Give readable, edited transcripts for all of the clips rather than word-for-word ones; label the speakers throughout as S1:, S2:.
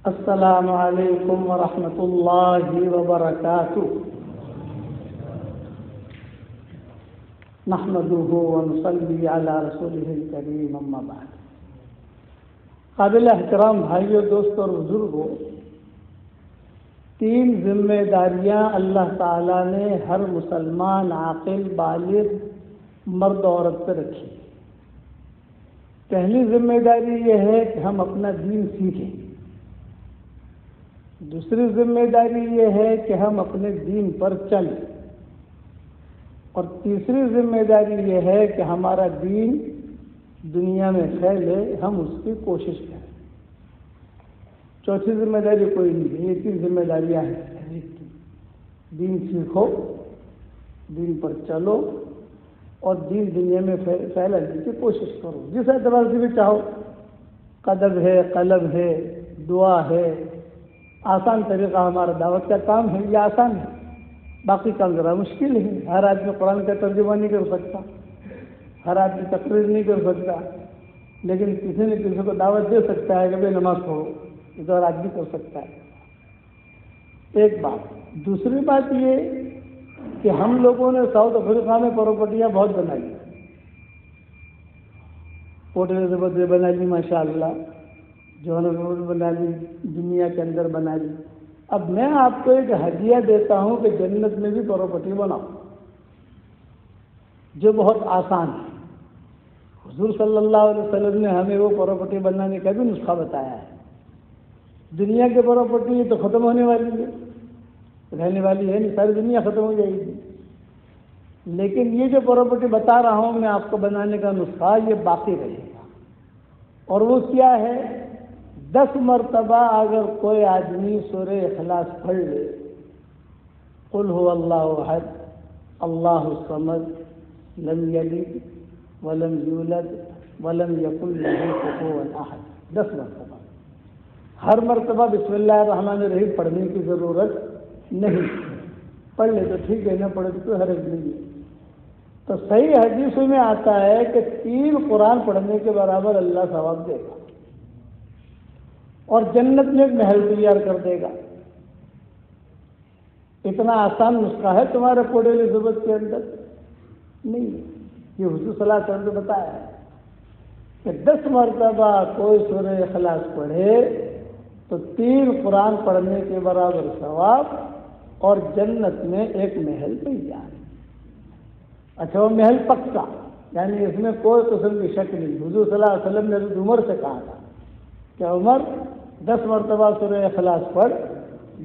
S1: السلام علیکم ورحمۃ اللہ وبرکاتہ۔ نحمده ونصلی علی رسولہ الکریم، اما بعد۔ قابل احترام بھائیوں، دوستوں اور بزرگوں، 3 ذمہ داریاں اللہ تعالیٰ نے ہر مسلمان عاقل بالغ مرد و عورت پہ رکھی۔ پہلی ذمہ داری یہ ہے کہ ہم اپنا دین سیکھیں۔ دوسری ذمہ داری یہ ہے کہ ہم اپنے دین پر چلیں، اور تیسری ذمہ داری یہ ہے کہ ہمارا دین دنیا میں پھیلے، ہم اس کی کوشش کریں۔ چوتھی ذمہ داری کوئی نہیں ہے، یہ 3 ذمہ داریاں ہیں۔ دین سیکھو، دین پر چلو، اور دین دنیا میں پھیلانے کی کوشش کرو، جس اعتبار سے بھی چاہو۔ قدم ہے، قلم ہے، دعا ہے۔ آسان طریقہ ہمارا دعوت کا کام ہے، یہ آسان ہے۔ باقی کام ذرا مشکل ہے۔ ہر آدمی قرآن کا ترجمہ نہیں کر سکتا، ہر آدمی تقریر نہیں کر سکتا، لیکن کسی نہ کسی کو دعوت دے سکتا ہے کہ بھائی نماز پڑھو، یہ تو ہر آدمی کر سکتا ہے۔ ایک بات۔ دوسری بات یہ کہ ہم لوگوں نے ساؤتھ افریقہ میں پراپرٹیاں بہت بنائی، پورٹ الزبتھ میں بنا لی، ماشاء اللہ، جوہانسبرگ میں بنا لی، دنیا کے اندر بنا لی۔ اب میں آپ کو ایک ہدیہ دیتا ہوں کہ جنت میں بھی پراپرٹی بناؤ، جو بہت آسان ہے۔ حضور صلی اللہ علیہ وسلم نے ہمیں وہ پراپرٹی بنانے کا بھی نسخہ بتایا ہے۔ دنیا کی پراپرٹی تو ختم ہونے والی ہے، رہنے والی ہے نہیں، ساری دنیا ختم ہو جائے گی، لیکن یہ جو پراپرٹی بتا رہا ہوں میں آپ کو بنانے کا نسخہ، یہ باقی رہے گا۔ اور وہ کیا ہے؟ 10 مرتبہ اگر کوئی آدمی سورہ اخلاص پڑھ لے، قل هو اللہ احد اللہ الصمد لم یلد ولم یولد ولم یکن لہ کفوا احد، 10 مرتبہ، ہر مرتبہ بسم اللہ الرحمن الرحیم پڑھنے کی ضرورت نہیں۔ پڑھ لے تو ٹھیک ہے، نہ پڑھے تو کوئی حرج نہیں ہے۔ تو صحیح حدیثوں میں آتا ہے کہ 3 قرآن پڑھنے کے برابر اللہ ثواب دے گا، اور جنت میں ایک محل تیار کر دے گا۔ اتنا آسان نسخہ ہے تمہارے پورٹ الزبتھ کے اندر نہیں ہے، یہ حضور صلی اللہ علیہ وسلم نے بتایا ہے کہ 10 مرتبہ کوئی سورہ اخلاص پڑھے تو 3 قرآن پڑھنے کے برابر ثواب، اور جنت میں ایک محل تیار ہے۔ اچھا، وہ محل پکا، یعنی اس میں کوئی قسم کی شک نہیں۔ حضور صلی اللہ علیہ وسلم نے حضرت عمر سے کہا تھا کہ عمر 10 مرتبہ سورہ اخلاص پڑھ،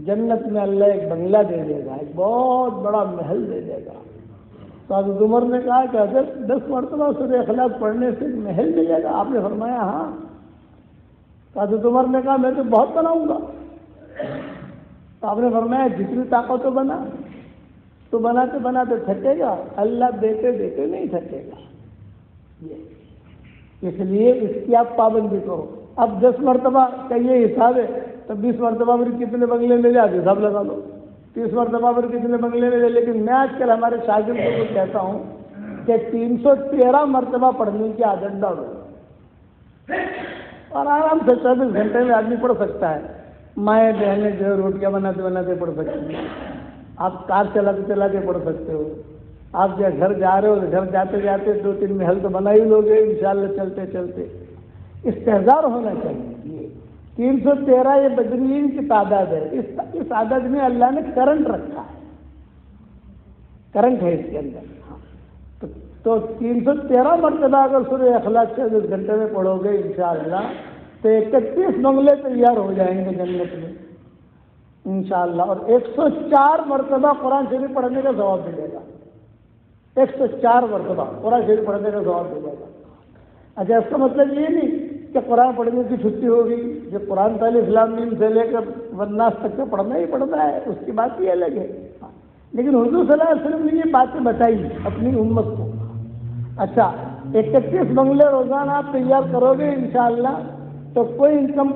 S1: جنت میں اللہ ایک بنگلہ دے دے گا، ایک بہت بڑا محل دے دے گا۔ تو حضرت عمر نے کہا کہ اگر 10 مرتبہ سورہ اخلاص پڑھنے سے ایک محل ملے گا؟ آپ نے فرمایا ہاں۔ تو حضرت عمر نے کہا میں تو بہت بناؤں گا۔ تو آپ نے فرمایا جتنی طاقت ہو بنا، تو بناتے بناتے تھکے گا، اللہ دیتے دیتے نہیں تھکے گا۔ اس لیے اس کی آپ پابندی کرو۔ اب 10 مرتبہ کا یہ حساب ہے تو 20 مرتبہ پر کتنے بنگلے ملے، آپ حساب لگا لو، 30 مرتبہ پر کتنے بنگلے ملے۔ لیکن میں آج کل ہمارے شاگردوں کو کہتا ہوں کہ 313 مرتبہ پڑھنے کی عادت ڈالو، اور آرام سے 24 گھنٹے میں آدمی پڑھ سکتا ہے۔ مائیں بہنیں جو ہے روٹیاں بناتے بناتے پڑھ سکتی ہیں، آپ کار چلاتے چلاتے پڑھ سکتے ہو، آپ جب گھر جا رہے ہو تو گھر جاتے جاتے 2-3 محل تو بنا ہی لوگے انشاءاللہ چلتے چلتے۔ استحضار ہونا چاہیے۔ 313 یہ بدرین کی تعداد ہے، اس عدد میں اللہ نے کرنٹ رکھا ہے، کرنٹ ہے اس کے اندر۔ تو 313 مرتبہ اگر سورہ اخلاص 24 گھنٹے میں پڑھو گے انشاءاللہ تو 31 بنگلے تیار ہو جائیں گے جنت میں انشاءاللہ، اور 104 مرتبہ قرآن شریف پڑھنے کا ثواب ملے گا۔ 104 مرتبہ قرآن شریف پڑھنے کا ثواب ملے گا۔ اچھا، اس کا مطلب یہ نہیں کہ قرآن پڑھنے کی چھٹی ہوگی، جو قرآن الف لام میم سے لے کر والناس تک کا پڑھنا ہی پڑھنا ہے، اس کی بات ہی الگ ہے۔ لیکن حضور صلی اللہ علیہ وسلم نے یہ باتیں بتائی اپنی امت کو۔ اچھا، 31 بنگلے روزانہ آپ تیار کرو گے انشاءاللہ تو کوئی انکم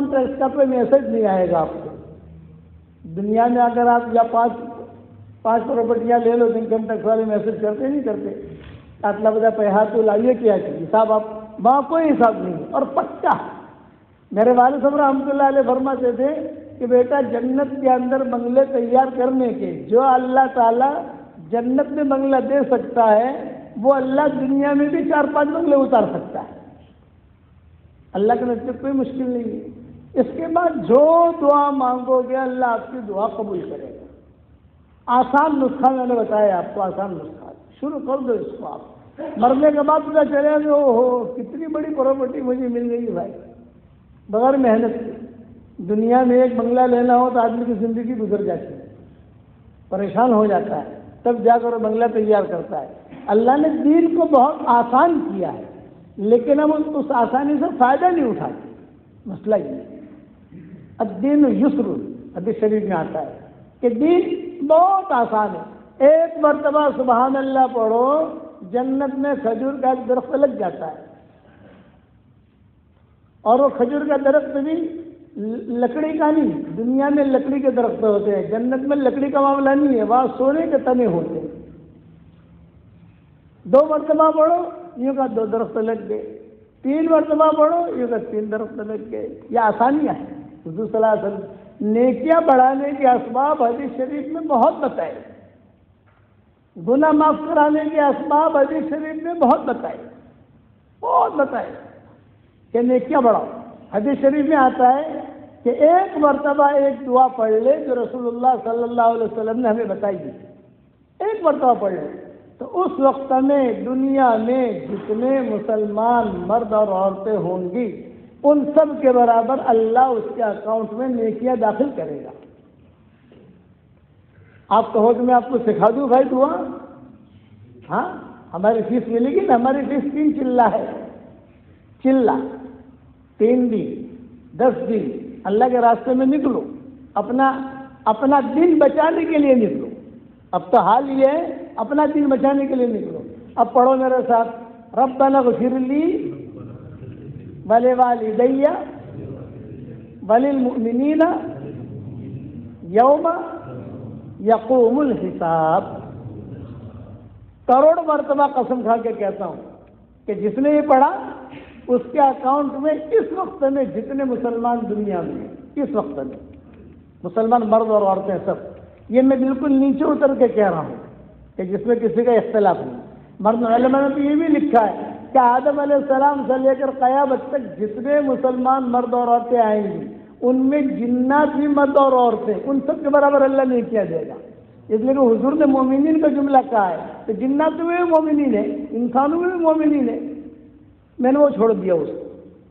S1: ٹیکس کا کوئی میسج نہیں آئے گا آپ کو۔ دنیا میں اگر آپ یا 5 پراپرٹیاں لے لو تو انکم ٹیکس والے میسج کرتے نہیں کرتے، اتنا بڑا پیسہ تو لائیے کیا چاہیے، حساب آپ وہاں کوئی حساب نہیں ہے، اور پکا میرے والد صاحب رحمۃ اللہ علیہ فرماتے تھے کہ بیٹا جنت کے اندر بنگلے تیار کرنے کے جو اللہ تعالیٰ جنت میں بنگلہ دے سکتا ہے وہ اللہ دنیا میں بھی 4-5 بنگلے اتار سکتا ہے. اللہ کے نزدیک کوئی مشکل نہیں ہے. اس کے بعد جو دعا مانگو گے اللہ آپ کی دعا قبول کرے گا. آسان نسخہ میں نے بتایا آپ کو, آسان نسخہ شروع کر دو اس کو. آپ مرنے کے بعد پتا چلے گا او ہو کتنی بڑی پراپرٹی مجھے مل گئی بھائی بغیر محنت کے. دنیا میں ایک بنگلہ لینا ہو تو آدمی کی زندگی گزر جاتی ہے, پریشان ہو جاتا ہے, تب جا کر وہ بنگلہ تیار کرتا ہے. اللہ نے دین کو بہت آسان کیا ہے لیکن ہم اس آسانی سے فائدہ نہیں اٹھاتے. مسئلہ یہ الدین یسر, حدیث شریف میں آتا ہے کہ دین بہت آسان ہے. ایک مرتبہ سبحان اللہ پڑھو جنت میں کھجور کا ایک درخت لگ جاتا ہے, اور وہ کھجور کا درخت بھی لکڑی کا نہیں. دنیا میں لکڑی کے درخت ہوتے ہیں, جنت میں لکڑی کا معاملہ نہیں ہے, وہاں سونے کے تنے ہوتے ہیں. 2 مرتبہ پڑھو یوں کا 2 درخت لگ گئے, 3 مرتبہ پڑھو یوں کا 3 درخت لگ گئے. یہ آسانیاں ہیں. حضور صلی اللہ علیہ وسلم نیکیاں بڑھانے کے اسباب حدیث شریف میں بہت بتائے, گناہ معاف کرانے کے اسباب حدیث شریف میں بہت بتائے کہ نیکیاں بڑھاؤ. حدیث شریف میں آتا ہے کہ ایک مرتبہ ایک دعا پڑھ لے جو رسول اللہ صلی اللہ علیہ وسلم نے ہمیں بتائی ہے, ایک مرتبہ پڑھ لے تو اس وقت میں دنیا میں جتنے مسلمان مرد اور عورتیں ہوں گی ان سب کے برابر اللہ اس کے اکاؤنٹ میں نیکیاں داخل کرے گا. آپ کہو کہ میں آپ کو سکھا دوں بھائی دعا, ہاں ہماری فیس ملے گی نا. ہماری فیس 3 چلہ ہے. چلہ 3 دن 10 دن اللہ کے راستے میں نکلو, اپنا دن بچانے کے لیے نکلو. اب تو حال یہ ہے اپنا دن بچانے کے لیے نکلو. اب پڑھو میرے ساتھ, ربنا اغفر لی ولوالدی وللمؤمنین یوم یقوم الحساب. کروڑ مرتبہ قسم کھا کے کہتا ہوں کہ جس نے یہ پڑھا اس کے اکاؤنٹ میں اس وقت میں جتنے مسلمان دنیا میں اس وقت میں مسلمان مرد اور عورتیں سب, یہ میں بالکل نیچے اتر کے کہہ رہا ہوں کہ جس میں کسی کا اختلاف نہیں. مرد علماء نے تو یہ بھی لکھا ہے کہ آدم علیہ السلام سے لے کر قیامت تک جتنے مسلمان مرد اور عورتیں آئیں گی ان میں جنات بھی مرد اور عورتیں ان سب کے برابر اللہ نہیں کیا جائے گا. اس لیے کہ حضور نے مومنین کا جملہ کہا ہے تو جنات میں بھی مومنین ہے, انسانوں میں بھی مومنین ہے. میں نے وہ چھوڑ دیا اس کو,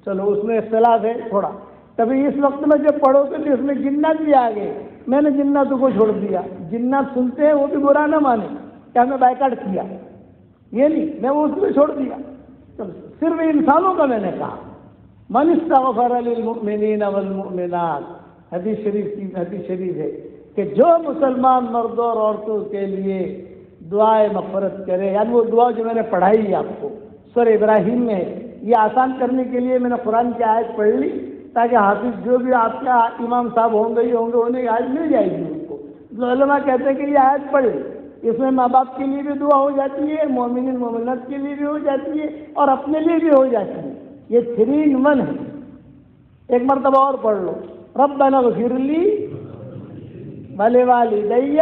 S1: چلو اس میں اختلاف ہے تھوڑا. تبھی اس وقت میں جب پڑھو تو اس میں جنات بھی آ گئے, میں نے جناتوں کو چھوڑ دیا. جنات سنتے ہیں وہ بھی برا نہ مانے کہ ہمیں بائیکاٹ کیا, یہ نہیں, میں وہ اس میں چھوڑ دیا. صرف انسانوں کا میں نے کہا من استغفر للمؤمنین والمؤمنات, حدیث شریف ہے کہ جو مسلمان مردوں اور عورتوں کے لیے دعائے مغفرت کرے, یعنی وہ دعا جو میں نے پڑھائی ہے آپ کو سورہ ابراہیم میں, یہ آسان کرنے کے لیے میں نے قرآن کی آیت پڑھ لی تاکہ حافظ جو بھی آپ کا امام صاحب ہوں گے انہیں آیت مل جائے گی ان کو. تو علماء کہتے ہیں کہ یہ آیت پڑھ لیں, اس میں ماں باپ کے لیے بھی دعا ہو جاتی ہے, مومنین مومنات کے لیے بھی ہو جاتی ہے اور اپنے لیے بھی ہو جاتی ہے. یہ 3 in 1 ہے. ایک مرتبہ اور پڑھ لو, ربنا اغفر لی ولوالدی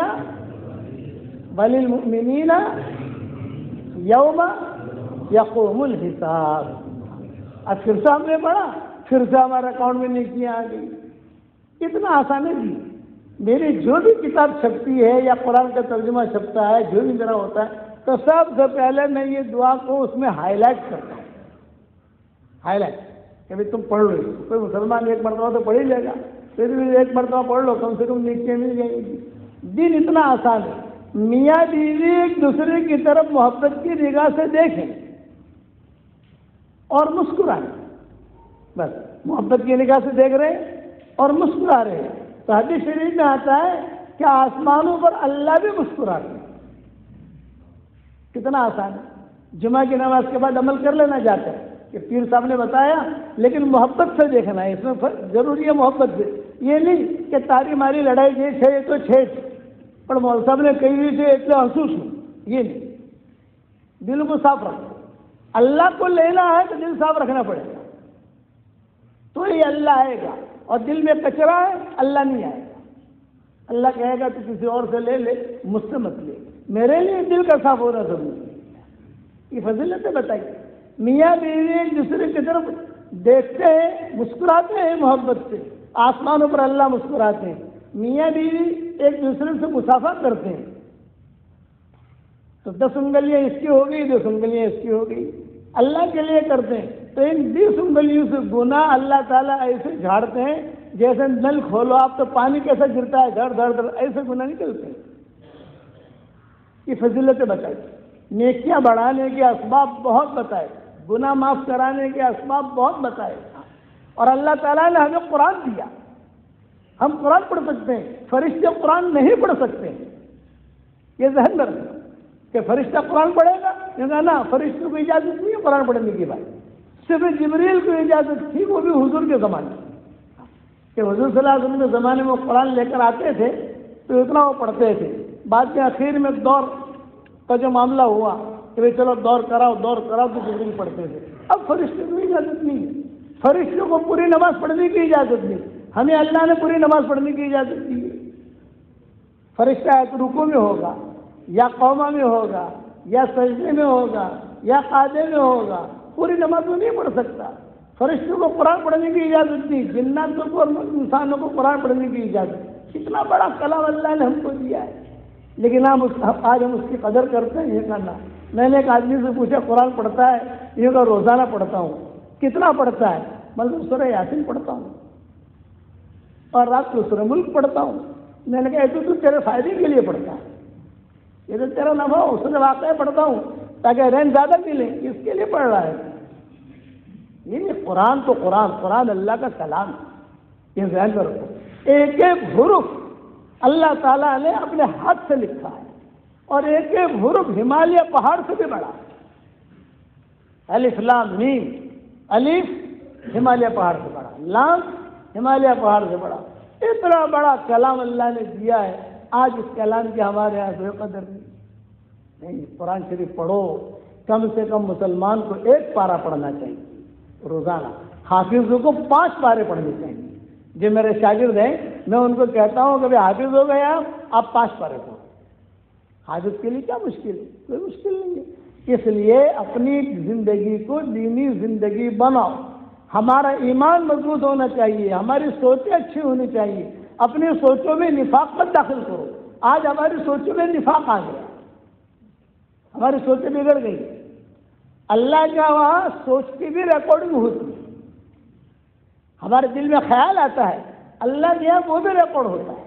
S1: وللمؤمنین یوم یقوم الحساب. اب پھر سے ہم نے پڑھا, پھر سے ہمارے اکاؤنٹ میں نیکیاں آ گئی. اتنا آسان ہے جی. میری جو بھی کتاب چھپتی ہے یا قرآن کا ترجمہ چھپتا ہے جو بھی میرا ہوتا ہے تو سب سے پہلے میں یہ دعا کو اس میں ہائی لائٹ کرتا ہوں. ہائی لائٹ کہ بھائی تم پڑھ لو, کوئی مسلمان ایک مرتبہ تو پڑھ ہی لے گا, پھر بھی ایک مرتبہ پڑھ لو, کم سے کم نیکیاں مل جائیں گی. دین اتنا آسان ہے. میاں بیوی ایک دوسرے کی طرف محبت کی نگاہ سے دیکھیں اور مسکرائیں, بس محبت کی نگاہ سے دیکھ رہے اور مسکرا رہے ہیں. تو حدیث شریف میں آتا ہے کہ آسمانوں پر اللہ بھی مسکرا رہے ہیں. کتنا آسان ہے. جمعہ کی نماز کے بعد عمل کر لینا چاہتے ہیں کہ پیر صاحب نے بتایا لیکن محبت سے دیکھنا ہے, اس میں ضروری ہے محبت سے. یہ نہیں کہ تاری ماری لڑائی جیسے ہے تو چھیٹ پر مول صاحب نے کئی سے اتنے محسوس ہوں, یہ نہیں. دل کو صاف رکھو. اللہ کو لینا ہے تو دل صاف رکھنا پڑے گا. تو وہی اللہ آئے گا، اور دل میں کچرا ہے اللہ نہیں آئے گا۔ اللہ کہے گا تو کسی اور سے لے لے، مجھ سے مت لے، میرے لیے دل کا صاف ہونا ضروری ہے۔ یہ فضیلتیں بتائیے۔ میاں بیوی ایک دوسرے کی طرف دیکھتے ہیں، مسکراتے ہیں محبت سے، آسمانوں پر اللہ مسکراتے ہیں۔ میاں بیوی ایک دوسرے سے مصافحہ کرتے ہیں، تو 10 انگلیاں اس کی ہو گئی، 10 انگلیاں اس کی ہو گئی، اللہ کے لیے کرتے ہیں۔ تو ان 20 انگلیوں سے گناہ اللہ تعالیٰ ایسے جھاڑتے ہیں جیسے نل کھولو آپ تو پانی کیسا گرتا ہے، دھڑ دھڑ دھڑ، ایسے گناہ نکلتے ہیں۔ یہ فضیلتیں بتائی، نیکیاں بڑھانے کے اسباب بہت بتائے، گناہ معاف کرانے کے اسباب بہت بتائے، اور اللہ تعالیٰ نے ہمیں قرآن دیا، ہم قرآن پڑھ سکتے ہیں، فرشتے قرآن نہیں پڑھ سکتے۔ یہ ذہن میں رکھنا کہ فرشتہ قرآن پڑھے گا، یہ کہا نا فرشتوں کو اجازت نہیں ہے قرآن پڑھنے کی بات، صرف جبریل کو اجازت تھی، وہ بھی حضور کے زمانے کہ حضور صلی اللہ علیہ وسلم کے زمانے میں قرآن لے کر آتے تھے تو اتنا وہ پڑھتے تھے، بعد میں آخر میں دور کا جو معاملہ ہوا کہ بھائی چلو دور کراؤ تو جبریل پڑھتے تھے۔ اب فرشتوں کو اجازت نہیں ہے، فرشتوں کو پوری نماز پڑھنے کی اجازت نہیں، ہمیں اللہ نے پوری نماز پڑھنے کی اجازت دی ہے۔ فرشتہ ایک رکوع میں ہوگا، یا قوما میں ہوگا، یا سجدے میں ہوگا، یا قاعدے میں ہوگا، پوری نماز میں نہیں پڑھ سکتا۔ فرشتوں کو قرآن پڑھنے کی اجازت نہیں، جناتوں کو اور انسانوں کو قرآن پڑھنے کی اجازت۔ کتنا بڑا کلام اللہ نے ہم کو دیا ہے، لیکن آج ہم اس کی قدر کرتے ہیں۔ یہ کہنا، میں نے ایک آدمی سے پوچھا قرآن پڑھتا ہے، یہ کہ روزانہ پڑھتا ہوں۔ کتنا پڑھتا ہے؟ مطلب سورہ یاسین پڑھتا ہوں اور رات کو سورہ ملک پڑھتا ہوں۔ میں نے کہا یہ تو تیرے فائدے کے لیے پڑھتا ہے، یہ تو تیرا نفع ہو، سورہ واقعہ پڑھتا ہوں تاکہ رین زیادہ ملے، اس کے لیے پڑھ رہا ہے۔ یہ قرآن تو قرآن اللہ کا کلام ہے، یہ ذہن میں رکھو۔ ایک ایک حرف اللہ تعالیٰ نے اپنے ہاتھ سے لکھا ہے، اور ایک ایک حرف ہمالیہ پہاڑ سے بھی بڑا ہے۔ الف لام میم، الف ہمالیہ پہاڑ سے بڑا، لام ہمالیہ پہاڑ سے بڑا، اتنا بڑا کلام اللہ نے دیا ہے۔ آج اس کلام کی ہمارے یہاں کوئی قدر نہیں۔ قرآن شریف پڑھو، کم سے کم مسلمان کو 1 پارہ پڑھنا چاہیے روزانہ، حافظوں کو 5 پارے پڑھنے چاہیے۔ جو میرے شاگرد ہیں میں ان کو کہتا ہوں کہ حافظ ہو گئے آپ 5 پارے پڑھو۔ حافظ کے لیے کیا مشکل ہے؟ کوئی مشکل نہیں ہے۔ اس لیے اپنی زندگی کو دینی زندگی بناؤ، ہمارا ایمان مضبوط ہونا چاہیے، ہماری سوچیں اچھی ہونی چاہیے، اپنی سوچوں میں نفاق مت داخل کرو۔ آج ہماری سوچوں میں نفاق آ گیا، ہماری سوچیں بگڑ گئی۔ اللہ کا وہاں سوچ کی بھی ریکارڈنگ ہوتی ہے، ہمارے دل میں خیال آتا ہے، اللہ کے یہاں وہ بھی ریکارڈ ہوتا ہے۔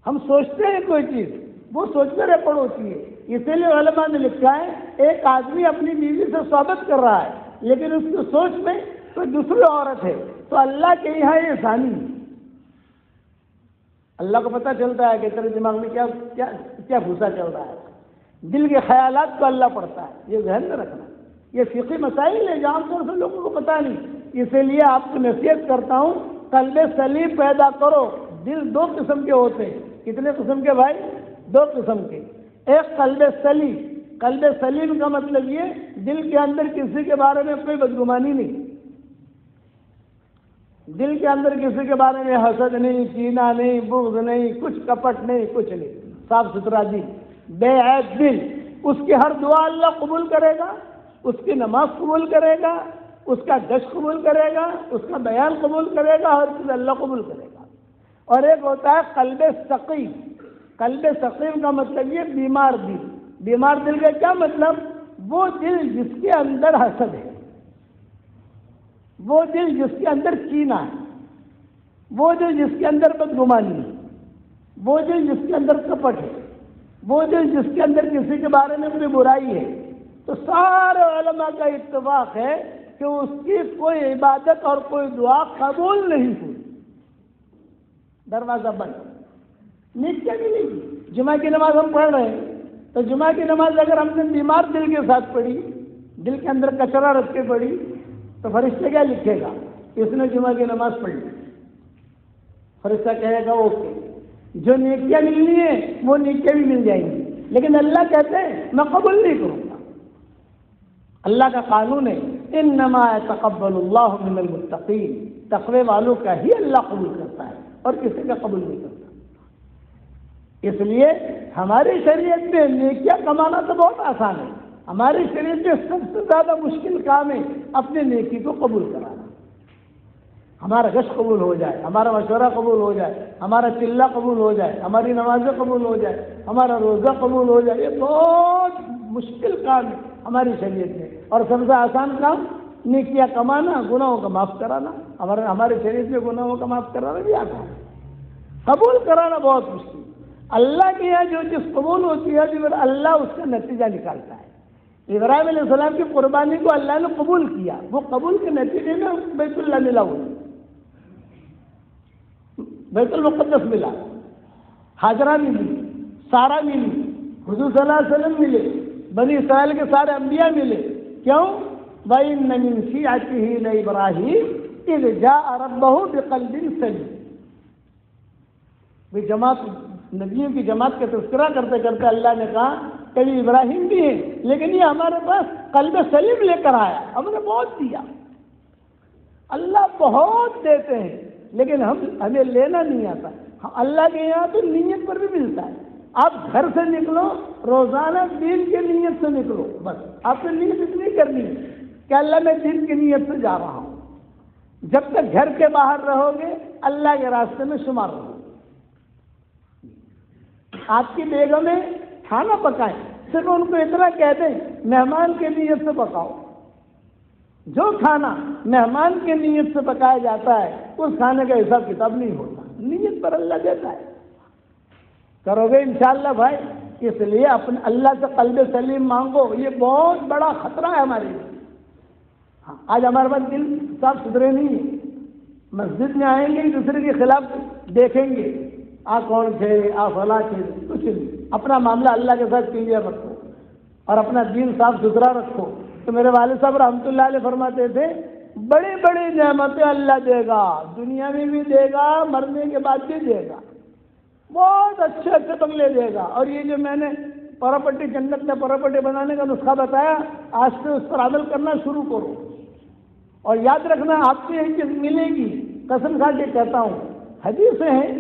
S1: ہم سوچتے ہیں کوئی چیز، وہ سوچ میں ریکارڈ ہوتی ہے۔ اسی لیے علماء نے لکھا ہے ایک آدمی اپنی بیوی سے صحبت کر رہا ہے لیکن اس کی سوچ میں کوئی دوسری عورت ہے، تو اللہ کے یہاں یہ ثانی ہے۔ اللہ کو پتہ چلتا ہے کہ تیرے دماغ میں کیا گھسا چل رہا ہے، دل کے خیالات کو اللہ پڑھتا ہے۔ یہ ذہن میں رکھنا، یہ فقہی مسائل ہے جو عام طور سے لوگوں کو پتہ نہیں۔ اسی لیے آپ کو نصیحت کرتا ہوں، قلب سلیم پیدا کرو۔ دل 2 قسم کے ہوتے ہیں۔ کتنے قسم کے بھائی؟ 2 قسم کے۔ ایک قلب سلیم، قلب سلیم کا مطلب یہ دل کے اندر کسی کے بارے میں کوئی بدگمانی نہیں، دل کے اندر کسی کے بارے میں حسد نہیں، کینہ نہیں، بغض نہیں، کچھ کپٹ نہیں، کچھ نہیں، صاف ستھرا دل، بے عیب دل۔ اس کی ہر دعا اللہ قبول کرے گا، اس کی نماز قبول کرے گا، اس کا گشت قبول کرے گا، اس کا بیان قبول کرے گا، ہر چیز اللہ قبول کرے گا۔ اور ایک ہوتا ہے قلب سقیم۔ قلب سقیم کا مطلب یہ بیمار دل۔ بیمار دل کا کیا مطلب؟ وہ دل جس کے اندر حسد ہے، وہ دل جس کے اندر کینہ ہے، وہ دل جس کے اندر بدگمانی ہے، وہ دل جس کے اندر کپٹ ہے، وہ دل جس کے اندر کسی کے بارے میں کوئی برائی ہے، تو سارے علماء کا اتفاق ہے کہ اس کی کوئی عبادت اور کوئی دعا قبول نہیں ہوئی، دروازہ بند۔ نیکیاں ملے گی۔ جمعہ کی نماز ہم پڑھ رہے ہیں تو جمعہ کی نماز اگر ہم نے بیمار دل کے ساتھ پڑھی، دل کے اندر کچرا رکھ کے پڑھی، تو فرشتہ کیا لکھے گا؟ اس نے جمعہ کی نماز پڑھ لی۔ فرشتہ کہے گا اوکے، جو نیکیاں ملنی ہے وہ نیکیاں بھی مل جائیں گی، لیکن اللہ کہتے ہیں میں قبول نہیں کروں گا۔ اللہ کا قانون ہے انما يتقبل اللہ من المتقین، تقوی والوں کا ہی اللہ قبول کرتا ہے اور کسی کا قبول نہیں کرتا۔ اس لیے ہماری شریعت میں نیکیاں کمانا تو بہت آسان ہے، ہماری شریعت میں سب سے زیادہ مشکل کام ہے اپنے نیکی کو قبول کرانا۔ ہمارا گشت قبول ہو جائے، ہمارا مشورہ قبول ہو جائے، ہمارا چلہ قبول ہو جائے، ہماری نمازیں قبول ہو جائے، ہمارا روزہ قبول ہو جائے، یہ بہت مشکل کام ہے ہماری شریعت میں۔ اور سب سے آسان کام نیکیاں کمانا، گناہوں کا معاف کرانا۔ ہمارے شریعت میں گناہوں کا معاف کرانا بھی آسان ہے، قبول کرانا بہت مشکل۔ اللہ کے یہاں جو چیز قبول ہوتی ہے پھر اللہ اس کا نتیجہ نکالتا ہے۔ ابراہیم علیہ السلام کی قربانی کو اللہ نے قبول کیا، وہ قبول کے نتیجے میں بیت اللہ ملا، ہوا بیت المقدس ملا، حاجرہ ملی، سارہ ملی، حضور صلی اللہ علیہ وسلم ملے، بنی اسرائیل کے سارے انبیاء ملے۔ کیوں؟ وَإِنَّ مِن شِيعَتِهِ لَإِبْرَاهِيمَ إِذْ جَاءَ رَبَّهُ بِقَلْبٍ سَلِيمٍ۔ وہ جماعت، نبیوں کی جماعت کا تذکرہ کرتے کرتے اللہ نے کہا کبھی ابراہیم بھی ہے لیکن یہ ہمارے پاس قلب سلیم لے کر آیا، ہم نے بہت دیا۔ اللہ بہت دیتے ہیں لیکن ہمیں لینا نہیں آتا۔ اللہ کے یہاں تو نیت پر بھی ملتا ہے۔ آپ گھر سے نکلو، روزانہ دین کی نیت سے نکلو، بس آپ کو نیت اتنی کرنی ہے کہ اللہ میں دین کی نیت سے جا رہا ہوں۔ جب تک گھر کے باہر رہو گے اللہ کے راستے میں شمار رہو گے۔ آپ کی بیگمیں کھانا پکائیں، صرف ان کو اتنا کہہ دیں مہمان کی نیت سے پکاؤ۔ جو کھانا مہمان کی نیت سے پکایا جاتا ہے اس کھانے کا حساب کتاب نہیں ہوتا، نیت پر اللہ دیتا ہے۔ کرو گے انشاءاللہ بھائی، اس لیے اپنے اللہ سے قلب سلیم مانگو، یہ بہت بڑا خطرہ ہے ہمارے لیے۔ ہاں، آج ہمارے پاس دل صاف ستھرے نہیں ہیں، مسجد میں آئیں گے دوسرے کے خلاف دیکھیں گے، آ کون تھے، آ فلاں تھے، کچھ نہیں۔ اپنا معاملہ اللہ کے ساتھ کلیئر رکھو اور اپنا دین صاف ستھرا رکھو۔ تو میرے والد صاحب رحمۃ اللہ علیہ فرماتے تھے بڑی بڑی نعمتیں اللہ دے گا، دنیا میں بھی دے گا، مرنے کے بعد بھی دے گا، بہت اچھے اچھے بنگلے دے گا۔ اور یہ جو میں نے پراپرٹی، جنت میں پراپرٹی بنانے کا نسخہ بتایا، آج سے اس پر عمل کرنا شروع کرو۔ اور یاد رکھنا آپ کو ایک چیز ملے گی، قسم کھا کے کہتا ہوں، حدیثیں ہیں،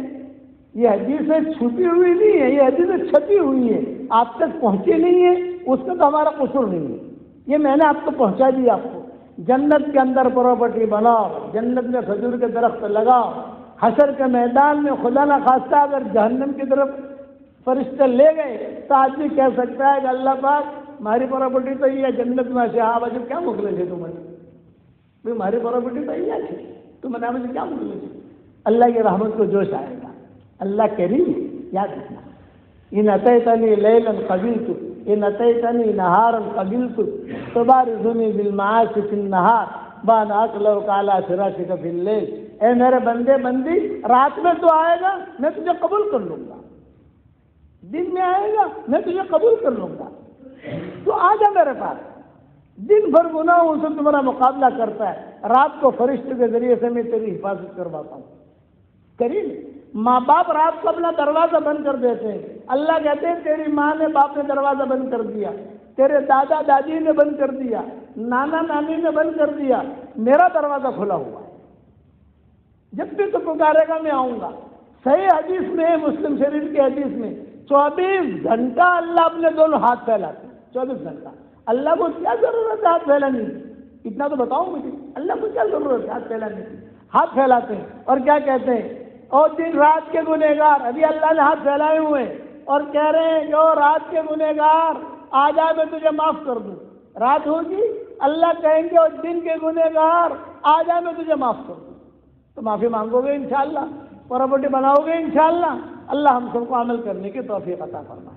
S1: یہ حدیثیں چھپی ہوئی نہیں ہے، یہ حدیثیں چھپی ہوئی ہے، آپ تک پہنچی نہیں ہے، اس کا تو ہمارا قصور نہیں ہے، یہ میں نے آپ کو پہنچا دیا۔ آپ کو جنت کے اندر پراپرٹی بناؤ، جنت میں کھجور کے درخت لگاؤ، حشر کے میدان میں خدا نہ خواستہ اگر جہنم کی طرف فرشتے لے گئے تو آدمی کہہ سکتا ہے کہ اللہ پاک ہماری پراپرٹی تو یہ ہے جنت میں سے، ہاں بجے کیا مغلے تھے تمہیں، ہماری پراپرٹی تو یہ ہے، تم نے مجھے کیا مغلے تھے۔ اللہ کی رحمت کو جوش آئے گا، اللہ کریم ہے، یاد رکھنا۔ ان اتیتنی لیلا قبلت، ان اتیتنی نہارا قبلت، تبارزنی بالمعاصی فی النہار بان اکلوک علی فراشک فی اللیل۔ اے میرے بندے بندی، رات میں تو آئے گا میں تجھے قبول کر لوں گا، دن میں آئے گا میں تجھے قبول کر لوں گا، تو آ جا میرے پاس۔ دن بھر گناہوں سے تمہارا مقابلہ کرتا ہے، رات کو فرشتے کے ذریعے سے میں تیری حفاظت کرواتا ہوں۔ کریم ماں باپ رات کو اپنا دروازہ بند کر دیتے ہیں، اللہ کہتے ہیں تیری ماں نے باپ نے دروازہ بند کر دیا، تیرے دادا دادی نے بند کر دیا، نانا نانی نے بند کر دیا، میرا دروازہ کھلا ہوا ہے، جب بھی تو پکارے گا میں آؤں گا۔ صحیح حدیث میں، مسلم شریف کی حدیث میں 24 گھنٹہ اللہ اپنے دونوں ہاتھ پھیلاتے ہیں، 24 گھنٹہ۔ اللہ کو کیا ضرورت ہے ہاتھ پھیلانے کی، اتنا تو بتاؤں مجھے، اللہ کو کیا ضرورت ہے ہاتھ پھیلانے کی۔ ہاتھ پھیلاتے ہیں اور کیا کہتے ہیں، اور دن رات کے گنہگار، ابھی اللہ نے ہاتھ پھیلائے ہوئے ہیں اور کہہ رہے ہیں جو رات کے گنہگار آ جا میں تجھے معاف کر دوں۔ رات ہوگی، اللہ کہیں گے اور دن کے گنہگار آ جا میں تجھے معاف کر دوں، تو معافی مانگو گے انشاءاللہ، پراپرٹی بناؤ گے انشاءاللہ۔ اللہ ہم سب کو عمل کرنے کی توفیق عطا فرمائے۔